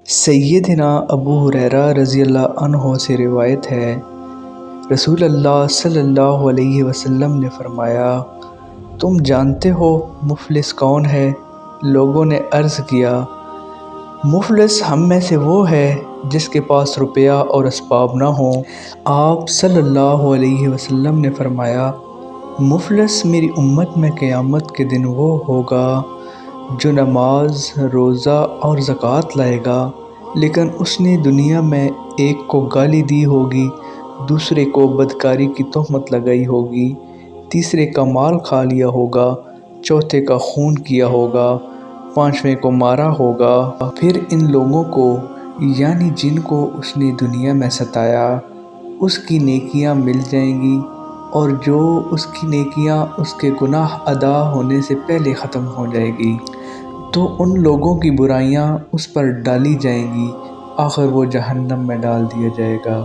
سیدنا ابو ہریرہ رضی اللہ عنہ سے روایت ہے، رسول اللہ صلی اللہ علیہ وسلم نے فرمایا، تم جانتے ہو مفلس کون ہے؟ لوگوں نے عرض کیا، مفلس ہم میں سے وہ ہے جس کے پاس روپیہ اور اسباب نہ ہوں۔ آپ صلی اللہ علیہ وسلم نے فرمایا، مفلس میری امت میں قیامت کے دن وہ ہوگا جو نماز، روزہ اور زکوٰۃ لائے گا، لیکن اس نے دنیا میں ایک کو گالی دی ہوگی، دوسرے کو بدکاری کی تہمت لگائی ہوگی، تیسرے کا مال کھا لیا ہوگا، چوتھے کا خون کیا ہوگا، پانچویں کو مارا ہوگا۔ پھر ان لوگوں کو یعنی جن کو اس نے دنیا میں ستایا، اس کی نیکیاں مل جائیں گی، اور جو اس کی نیکیاں اس کے گناہ ادا ہونے سے پہلے ختم ہو جائے گی، تو ان لوگوں کی برائیاں اس پر ڈالی جائیں گی، آخر وہ جہنم میں ڈال دیا جائے گا۔